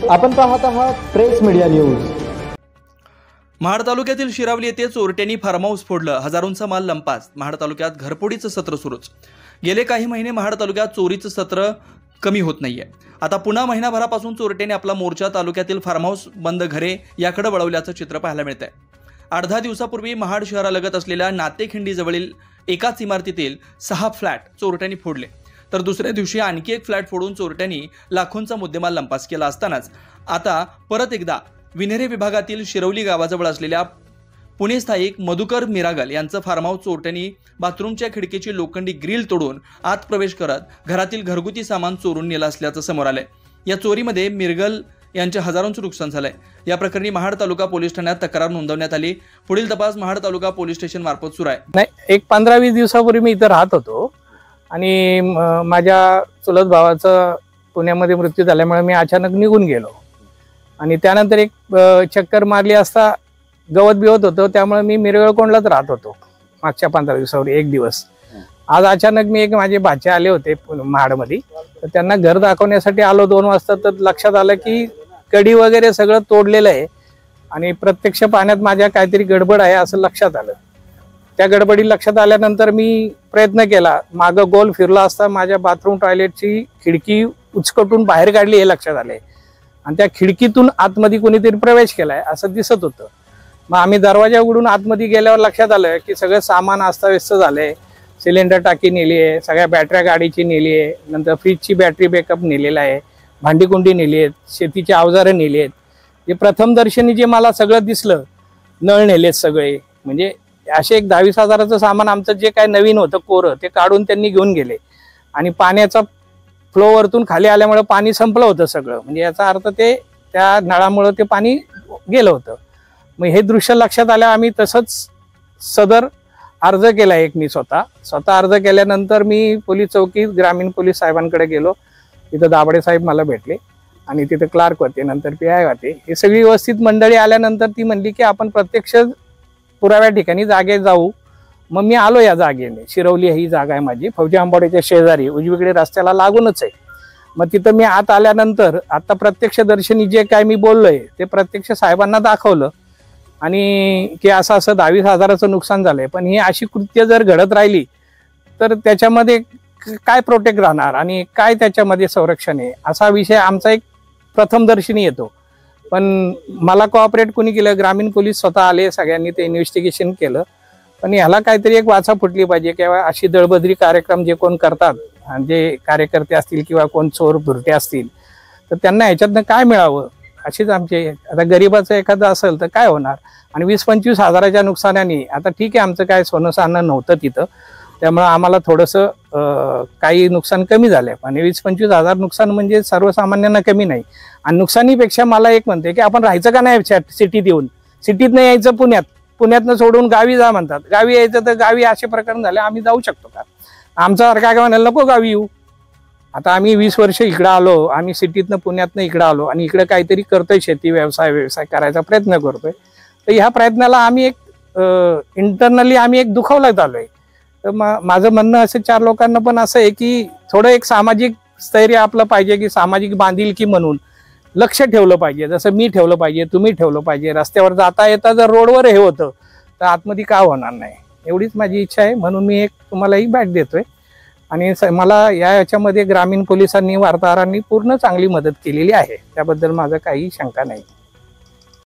आपण पाहत आहात प्रेस मीडिया न्यूज। महाड तालुक्यातील शिरावली येथे चोरट्यांनी फार्म हाऊस फोडलं, हजारोंचा माल लंपास। महाड तालुक्यात घरफोडीचं सत्र सुरूच। गेले काही महिने महाड तालुक्यात चोरीचं सत्र कमी होत नाहीये। आता पुन्हा महिनाभरापासून चोरट्यांनी आपला मोर्चा तालुक्यातील फार्म हाऊस, बंद घरे याकडे वळवल्याचं चित्र पाहायला मिळतंय। 8-10 दिवसापूर्वी महाड शहरालगत असलेल्या नातेखिंडीजवळील एकाच इमारतीतील 6 फ्लॅट चोरट्यांनी फोडले, तर दुसऱ्या दिवशी आणखी एक फ्लॅट फोडून चोरट्यांनी लाखोंचा मुद्देमाल लंपास केला असतानाच आता परत एकदा विन्हेरे विभागातील शिरवली गावाजवळ असलेल्या पुणे स्थायिक मधुकर मिरागल यांचं फार्म हाऊस चोरट्यांनी बाथरूमच्या खिडकीची लोखंडी ग्रिल तोडून आत प्रवेश करत घरातील घरगुती सामान चोरून नेलं असल्याचं समोर आलंय। या चोरीमध्ये मिरगल यांचे हजारोंचं नुकसान झालंय। या प्रकरणी महाड तालुका पोलीस ठाण्यात तक्रार नोंदवण्यात आली। पुढील तपास महाड तालुका पोलीस स्टेशन मार्फत सुरू आहे। नाही, एक 15-20 दिवसापूर्वी मी इथं राहत होतो आणि माझ्या चुलत भावाचा पुण्यामध्ये मृत्यू झाल्यामुळे मी अचानक निघून गेलो आणि त्यानंतर एक चक्कर मारली असता गवत बिवत होतं, त्यामुळे मी मिरगळकोंडलाच राहत होतो मागच्या 15 दिवसावर एक दिवस। आज अचानक मी माझे भाचे आले होते महाडमध्ये, तर त्यांना घर दाखवण्यासाठी आलो 2 वाजता, तर लक्षात आलं की कडी वगैरे सगळं तोडलेलं आहे आणि प्रत्यक्ष पाहण्यात माझ्या काहीतरी गडबड आहे असं लक्षात आलं। त्या गडबडी लक्षात आल्यानंतर मी प्रयत्न केला, मागं गोल फिरला असता माझ्या बाथरूम टॉयलेटची खिडकी उचकटून बाहेर काढली हे लक्षात आले आणि त्या खिडकीतून आतमध्ये कोणीतरी प्रवेश केलाय असं दिसत होतं। मग आम्ही दरवाजा उघडून आतमध्ये गेल्यावर लक्षात आलं की सगळं सामान अस्ताव्यस्त झालंय। सिलेंडर टाकी नेली आहे, सगळ्या बॅटऱ्या गाडीची नेली आहे, नंतर फ्रीजची बॅटरी बॅकअप नेलेला आहे, भांडीकुंडी नेली आहेत, शेतीची अवजारं नेली आहेत। जे प्रथमदर्शनी जे मला सगळं दिसलं, नळ नेलेत सगळे, म्हणजे असे एक 10-20 हजाराचं सामान आमचं जे काय नवीन होतं कोरं ते काढून त्यांनी घेऊन गेले आणि पाण्याचा फ्लो वरतून खाली आल्यामुळे पाणी संपलं होतं सगळं, म्हणजे याचा अर्थ ते त्या नळामुळे ते पाणी गेलं होतं। मग हे दृश्य लक्षात आल्यावर आम्ही तसंच सदर अर्ज केला एक, मी स्वतः अर्ज केल्यानंतर मी पोलीस चौकीत ग्रामीण पोलीस साहेबांकडे गेलो। तिथं दाबडे साहेब मला भेटले आणि तिथं क्लार्क होते, नंतर PI होते। हे सगळी व्यवस्थित मंडळी आल्यानंतर ती म्हणली की आपण प्रत्यक्ष पुराव्या ठिकाणी जागे जाऊ। मग मी आलो या जागेने। शिरवली ही जागा आहे माझी, फौजी आंबोडेच्या शेजारी उजवीकडे रस्त्याला लागूनच आहे। मग तिथं मी आत आल्यानंतर आता प्रत्यक्षदर्शनी जे काय मी बोललोय ते प्रत्यक्ष साहेबांना दाखवलं आणि की असं 10-20 हजाराचं नुकसान झालंय, पण ही अशी कृत्य जर घडत राहिली तर त्याच्यामध्ये काय प्रोटेक्ट राहणार आणि काय त्याच्यामध्ये संरक्षण आहे असा विषय आमचा एक प्रथमदर्शनी येतो। पण मला कोऑपरेट कोणी केलं, ग्रामीण पोलीस स्वतः आले, सगळ्यांनी ते इन्व्हेस्टिगेशन केलं। पण ह्याला काहीतरी एक वाचा फुटली पाहिजे किंवा अशी दळबद्री कार्यक्रम जे कोण करतात, जे कार्यकर्ते असतील किंवा कोण चोर भुरटे असतील, तर त्यांना ह्याच्यातनं काय मिळावं अशीच आमचे। आता गरीबाचं एखादं असेल तर काय होणार, आणि 20-25 हजाराच्या नुकसानाने आता ठीक आहे, आमचं काय सोनं सानं नव्हतं तिथं, त्यामुळे आम्हाला थोडंसं काही नुकसान कमी झालंय। पण 20-25 हजार नुकसान म्हणजे सर्वसामान्यांना कमी नाही। आणि नुकसानीपेक्षा मला एक म्हणते की आपण राहायचं का नाही सिटीत येऊन, सिटीत नाही यायचं पुण्यातनं सोडून गावी जा म्हणतात, गावी यायचं तर गावी असे प्रकरण झाले, आम्ही जाऊ शकतो का? आमचा काय म्हणाल नको गावी येऊ। आता आम्ही 20 वर्ष इकडं आलो, आम्ही सिटीतनं पुण्यातनं इकडं आलो आणि इकडे काहीतरी करतोय, शेती व्यवसाय करायचा प्रयत्न करतोय। तर ह्या प्रयत्नाला आम्ही एक इंटरनली आम्ही एक दुखावल्यात आलोय। तर माझं म्हणणं असं 4 लोकांना पण असं आहे की थोडं एक सामाजिक स्थैर्य आपलं पाहिजे, की सामाजिक बांधिलकी म्हणून लक्ष ठेवलं पाहिजे, जसं मी ठेवलं पाहिजे, तुम्ही ठेवलं पाहिजे। रस्त्यावर जाता येता जर रोडवर हे होतं तर आतमध्ये का होणार नाही, एवढीच माझी इच्छा आहे। म्हणून मी एक तुम्हाला ही बॅट देतोय आणि मला याच्यामध्ये ग्रामीण पोलिसांनी, वार्ताहरांनी पूर्ण चांगली मदत केलेली आहे, त्याबद्दल माझं काही शंका नाही।